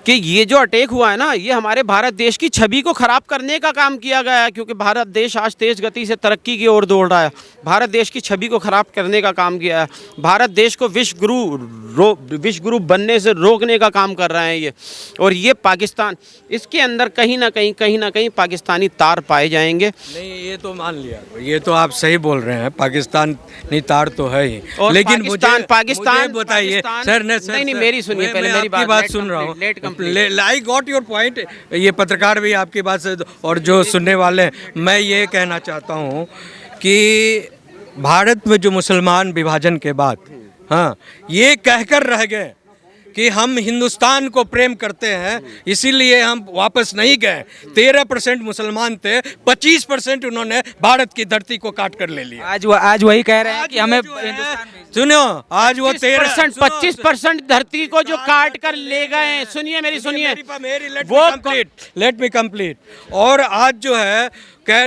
कि ये जो अटैक हुआ है ना, ये हमारे भारत देश की छवि को ख़राब करने का काम किया गया है, क्योंकि भारत देश आज तेज़ गति से तरक्की की ओर दौड़ रहा है। भारत देश की छवि को ख़राब करने का काम किया है। भारत देश को विश्व गुरु बनने से रोकने का काम कर रहे हैं ये। और ये पाकिस्तान, इसके अंदर कहीं ना कहीं पाकिस्तानी तार पाए जाएंगे। नहीं, ये तो मान लिया, ये तो आप सही बोल रहे हैं, पाकिस्तानी तार तो है ही। और लेकिन पाकिस्तान बताइए सर, नहीं, मेरी सुनिए, पहले मेरी बात सुन रहा हूँ। I got your point. ये पत्रकार भी आपकी बात से, और जो सुनने वाले हैं, मैं ये कहना चाहता हूँ कि भारत में जो मुसलमान विभाजन के बाद, हाँ, ये कहकर रह गए कि हम हिंदुस्तान को प्रेम करते हैं, इसीलिए हम वापस नहीं गए। 13% मुसलमान थे, 25% उन्होंने भारत की धरती को काट कर ले लिया। आज वही कह रहे हैं कि हमें सुनो, आज वो 25% धरती को जो काट कर ले गए। सुनिए, मेरी सुनिए, लेट मी कंप्लीट। और आज जो है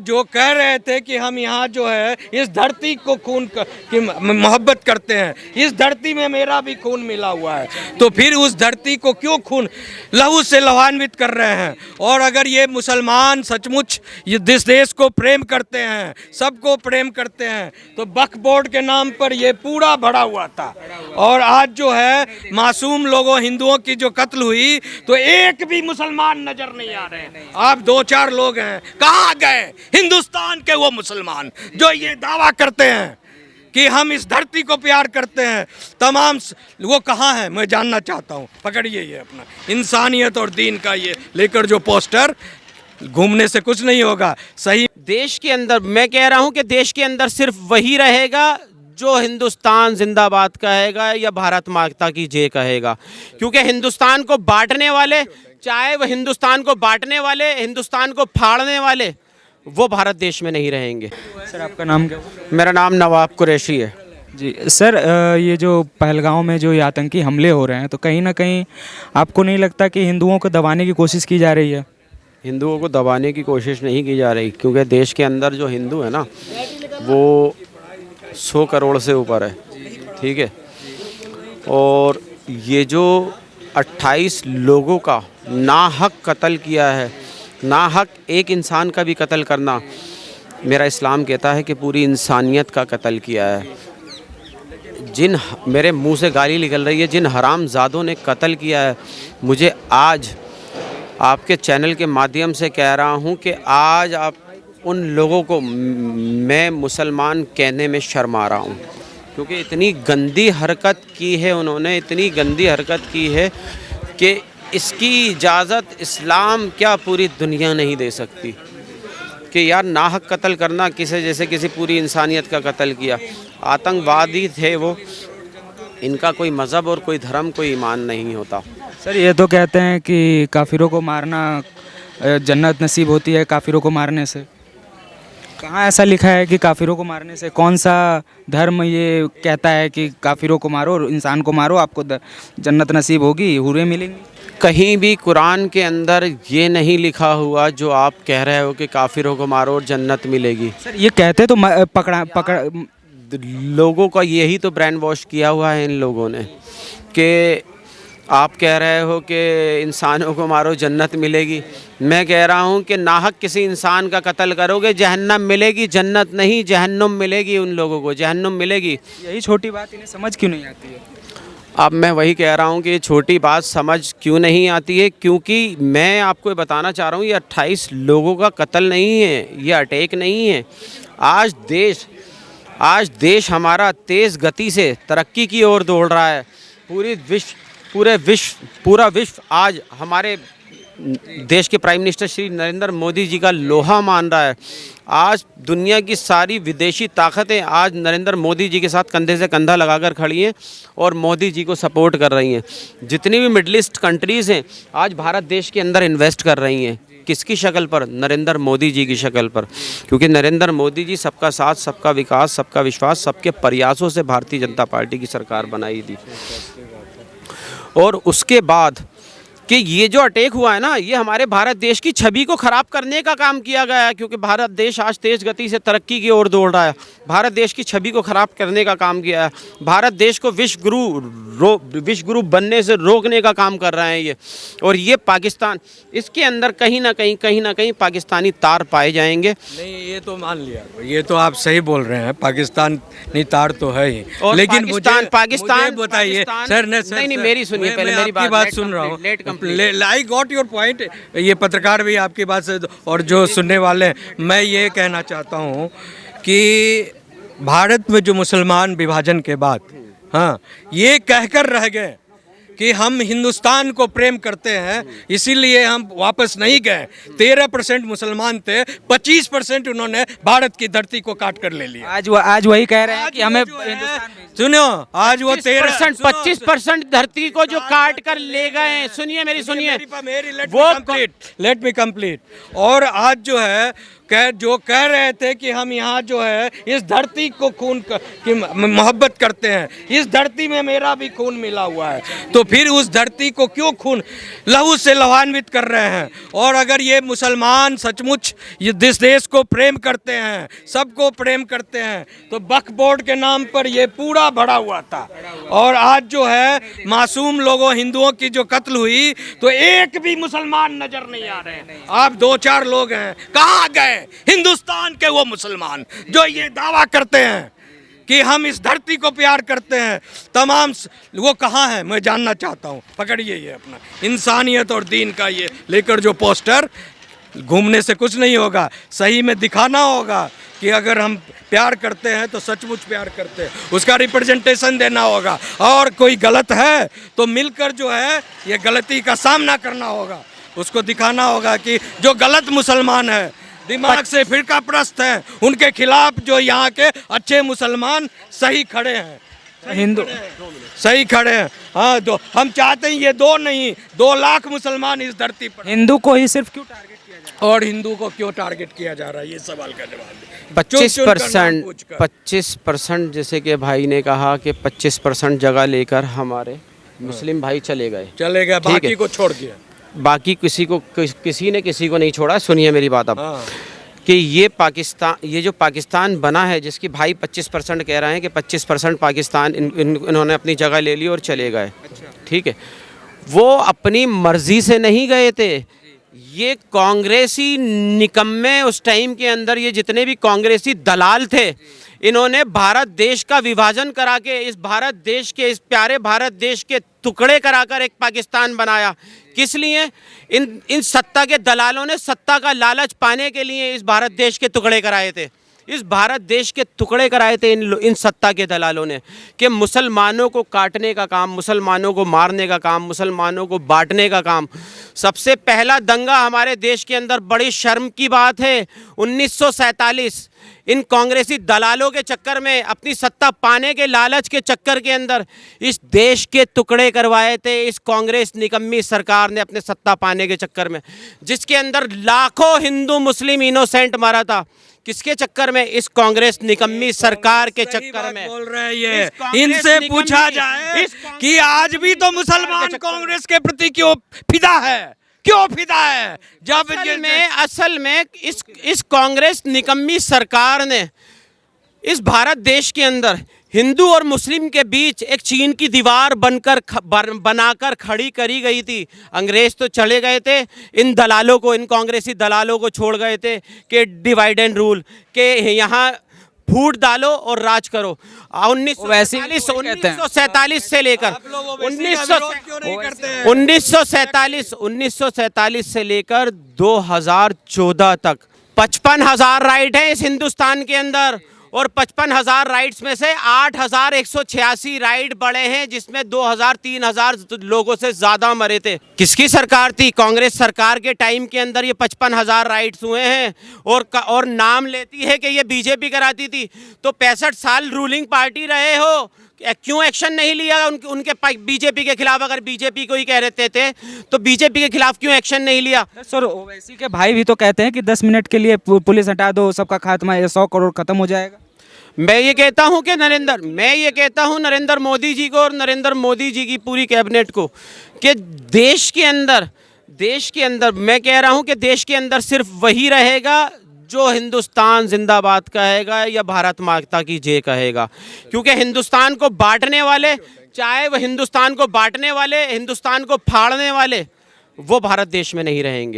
जो कह रहे थे कि हम यहाँ जो है इस धरती को की मोहब्बत करते हैं, इस धरती में मेरा भी खून मिला हुआ है, तो फिर उस धरती को क्यों खून लहू से लहान्वित कर रहे हैं? और अगर ये मुसलमान सचमुच इस देश को प्रेम करते हैं, सबको प्रेम करते हैं, तो वक्फ बोर्ड के नाम पर ये पूरा भरा हुआ था। और आज जो है मासूम लोगों, हिंदुओं की जो कत्ल हुई, तो एक भी मुसलमान नजर नहीं आ रहे हैं। आप 2-4 लोग हैं, कहाँ गए हिंदुस्तान के वो मुसलमान जो ये दावा करते हैं कि हम इस धरती को प्यार करते हैं? तमाम वो कहाँ हैं, मैं जानना चाहता हूँ। पकड़िए ये अपना इंसानियत और दीन का ये लेकर जो पोस्टर, घूमने से कुछ नहीं होगा। सही देश के अंदर, मैं कह रहा हूँ कि देश के अंदर सिर्फ वही रहेगा जो हिंदुस्तान जिंदाबाद कहेगा या भारत माता की जय कहेगा, क्योंकि हिंदुस्तान को बांटने वाले, चाहे वह हिंदुस्तान को बांटने वाले, हिंदुस्तान को फाड़ने वाले, वो भारत देश में नहीं रहेंगे। सर, आपका नाम क्या? मेरा नाम नवाब कुरैशी है। जी सर, ये जो पहलगांव में जो ये आतंकी हमले हो रहे हैं, तो कहीं ना कहीं आपको नहीं लगता कि हिंदुओं को दबाने की कोशिश की जा रही है? हिंदुओं को दबाने की कोशिश नहीं की जा रही, क्योंकि देश के अंदर जो हिंदू है ना, वो 100 करोड़ से ऊपर है, ठीक है। और ये जो 28 लोगों का नाहक कत्ल किया है, नाहक एक इंसान का भी कत्ल करना, मेरा इस्लाम कहता है कि पूरी इंसानियत का कत्ल किया है। मेरे मुंह से गाली निकल रही है, जिन हरामजादों ने कत्ल किया है, मुझे आज आपके चैनल के माध्यम से कह रहा हूं कि आज आप उन लोगों को मैं मुसलमान कहने में शर्मा रहा हूं, क्योंकि इतनी गंदी हरकत की है उन्होंने, इतनी गंदी हरकत की है कि इसकी इजाज़त इस्लाम क्या पूरी दुनिया नहीं दे सकती। कि यार नाहक कत्ल करना, किसी जैसे किसी पूरी इंसानियत का कत्ल किया। आतंकवादी थे वो, इनका कोई मज़हब और कोई धर्म, कोई ईमान नहीं होता। सर, ये तो कहते हैं कि काफिरों को मारना जन्नत नसीब होती है, काफिरों को मारने से। कहाँ ऐसा लिखा है कि काफिरों को मारने से? कौन सा धर्म ये कहता है कि काफिरों को मारो और इंसान को मारो, आपको जन्नत नसीब होगी, हुरें मिलेंगी? कहीं भी कुरान के अंदर ये नहीं लिखा हुआ जो आप कह रहे हो कि काफिरों को मारो और जन्नत मिलेगी। सर, ये कहते तो पकड़ा लोगों का यही तो ब्रेन वॉश किया हुआ है इन लोगों ने, कि आप कह रहे हो कि इंसानों को मारो जन्नत मिलेगी। मैं कह रहा हूँ कि नाहक किसी इंसान का कत्ल करोगे, जहन्नम मिलेगी, जन्नत नहीं, जहन्नुम मिलेगी। उन लोगों को जहन्नुम मिलेगी। यही छोटी बात इन्हें समझ क्यों नहीं आती है? अब मैं वही कह रहा हूँ कि ये छोटी बात समझ क्यों नहीं आती है, क्योंकि मैं आपको ये बताना चाह रहा हूँ, ये 28 लोगों का कत्ल नहीं है, ये अटैक नहीं है। आज देश हमारा तेज़ गति से तरक्की की ओर दौड़ रहा है। पूरा विश्व आज हमारे देश के प्राइम मिनिस्टर श्री नरेंद्र मोदी जी का लोहा मान रहा है। आज दुनिया की सारी विदेशी ताकतें आज नरेंद्र मोदी जी के साथ कंधे से कंधा लगाकर खड़ी हैं और मोदी जी को सपोर्ट कर रही हैं। जितनी भी मिडल ईस्ट कंट्रीज़ हैं आज भारत देश के अंदर इन्वेस्ट कर रही हैं। किसकी शक्ल पर? नरेंद्र मोदी जी की शक्ल पर, क्योंकि नरेंद्र मोदी जी सबका साथ, सबका विकास, सबका विश्वास, सबके प्रयासों से भारतीय जनता पार्टी की सरकार बनाई थी। और उसके बाद कि ये जो अटैक हुआ है ना, ये हमारे भारत देश की छवि को ख़राब करने का काम किया गया है, क्योंकि भारत देश आज तेज़ गति से तरक्की की ओर दौड़ रहा है। भारत देश की छवि को ख़राब करने का काम किया है, भारत देश को विश्व गुरु बनने से रोकने का काम कर रहे हैं ये। और ये पाकिस्तान, इसके अंदर कहीं ना कहीं पाकिस्तानी तार पाए जाएंगे। नहीं, ये तो मान लिया, ये तो आप सही बोल रहे हैं, पाकिस्तानी तार तो है ही। और लेकिन पाकिस्तान मुझे बताइए सर, नहीं, मेरी सुनिए, पहले मेरी बात सुन रहा हूँ। I got your point. ये पत्रकार भी आपकी बात से, और जो सुनने वाले हैं, मैं ये कहना चाहता हूँ कि भारत में जो मुसलमान विभाजन के बाद, हाँ, ये कहकर रह गए कि हम हिंदुस्तान को प्रेम करते हैं, इसीलिए हम वापस नहीं गए। 13% मुसलमान थे, 25% उन्होंने भारत की धरती को काट कर ले लिया। आज वही कह रहे हैं कि हमें हिंदुस्तान सुनो, आज वो 25% धरती को जो काट कर ले गए, सुनिए मेरी सुनिए, लेट मी कंप्लीट। और आज जो है जो कह रहे थे कि हम यहाँ जो है इस धरती को खून की मोहब्बत करते हैं, इस धरती में मेरा भी खून मिला हुआ है, तो फिर उस धरती को क्यों खून लहू से लाभान्वित कर रहे हैं? और अगर ये मुसलमान सचमुच ये इस देश को प्रेम करते हैं, सबको प्रेम करते हैं, तो वक्फ बोर्ड के नाम पर ये पूरा भरा हुआ था। और आज जो है मासूम लोगों, हिंदुओं की जो कत्ल हुई, तो एक भी मुसलमान नजर नहीं आ रहे हैं। आप 2-4 लोग हैं, कहाँ गए हिंदुस्तान के वो मुसलमान जो ये दावा करते हैं कि हम इस धरती को प्यार करते हैं? तमाम वो कहाँ हैं, मैं जानना चाहता हूँ। पकड़िए ये अपना इंसानियत और दीन का ये लेकर जो पोस्टर, घूमने से कुछ नहीं होगा, सही में दिखाना होगा कि अगर हम प्यार करते हैं तो सचमुच प्यार करते हैं, उसका रिप्रेजेंटेशन देना होगा। और कोई गलत है तो मिलकर जो है ये गलती का सामना करना होगा, उसको दिखाना होगा कि जो गलत मुसलमान है, दिमाग से फिरका प्रस्त हैं, उनके खिलाफ जो यहाँ के अच्छे मुसलमान सही खड़े हैं, हिंदू सही खड़े हैं। हाँ, हम चाहते हैं ये 2 नहीं, 2 लाख मुसलमान इस धरती पर। हिंदू को ही सिर्फ क्यों टारगेट किया जा रहा है? और हिंदू को क्यों टारगेट किया जा रहा है, ये सवाल का जवाब 25%, जैसे कि भाई ने कहा कि 25% जगह लेकर हमारे मुस्लिम भाई चले गए, बाकी को छोड़ दिया। बाकी किसी ने किसी को नहीं छोड़ा। सुनिए मेरी बात अब, हाँ। कि ये जो पाकिस्तान बना है, जिसकी भाई 25% कह रहे हैं कि 25% पाकिस्तान इन्होंने अपनी जगह ले ली और चले गए। ठीक है, वो अपनी मर्जी से नहीं गए थे, ये कांग्रेसी निकम्मे उस टाइम के अंदर, ये जितने भी कांग्रेसी दलाल थे, इन्होंने भारत देश का विभाजन करा के इस भारत देश के, इस प्यारे भारत देश के टुकड़े कराकर एक पाकिस्तान बनाया। किस लिए? इन सत्ता के दलालों ने सत्ता का लालच पाने के लिए इस भारत देश के टुकड़े कराए थे। इस भारत देश के टुकड़े कराए थे इन सत्ता के दलालों ने, कि मुसलमानों को काटने का काम, मुसलमानों को मारने का काम, मुसलमानों को बांटने का काम। सबसे पहला दंगा हमारे देश के अंदर, बड़ी शर्म की बात है, 1947 इन कांग्रेसी दलालों के चक्कर में, अपनी सत्ता पाने के लालच के चक्कर के अंदर इस देश के टुकड़े करवाए थे इस कांग्रेस निकम्मी सरकार ने, अपने सत्ता पाने के चक्कर में, जिसके अंदर लाखों हिंदू मुस्लिम इनोसेंट मारा था। किसके चक्कर में? इस कांग्रेस निकम्मी सरकार के चक्कर में। बोल रहे हैं ये। इनसे पूछा जाए कि आज भी तो मुसलमान कांग्रेस के प्रति क्यों फिदा है, क्यों फिदा है? जब असल में इस कांग्रेस निकम्मी सरकार ने इस भारत देश के अंदर हिंदू और मुस्लिम के बीच एक चीन की दीवार बनाकर खड़ी करी गई थी। अंग्रेज तो चले गए थे, इन दलालों को, इन कांग्रेसी दलालों को छोड़ गए थे कि डिवाइड एंड रूल, के यहाँ फूट डालो और राज करो। 1947 से लेकर 1947 से लेकर 2014 तक 55,000 राइट हैं इस हिंदुस्तान के अंदर, और 55,000 राइट्स में से 8,186 राइट बड़े हैं, जिसमें 2,000-3,000 लोगों से ज़्यादा मरे थे। किसकी सरकार थी? कांग्रेस सरकार के टाइम के अंदर ये 55,000 राइट्स हुए हैं, और नाम लेती है कि ये बीजेपी कराती थी। तो 65 साल रूलिंग पार्टी रहे हो, क्यों एक्शन नहीं लिया उनके बीजेपी के खिलाफ? अगर बीजेपी को ही कह रहे थे तो बीजेपी के खिलाफ क्यों एक्शन नहीं लिया? सर, ओवैसी के भाई भी तो कहते हैं कि 10 मिनट के लिए पुलिस हटा दो, सबका खात्मा, 100 करोड़ खत्म हो जाएगा। मैं ये कहता हूं कि नरेंद्र मोदी जी को और नरेंद्र मोदी जी की पूरी कैबिनेट को कि देश के अंदर मैं कह रहा हूं कि देश के अंदर सिर्फ वही रहेगा जो हिंदुस्तान जिंदाबाद कहेगा या भारत माता की जय कहेगा, क्योंकि हिंदुस्तान को बांटने वाले, चाहे वह हिंदुस्तान को बांटने वाले, हिंदुस्तान को फाड़ने वाले, वो भारत देश में नहीं रहेंगे।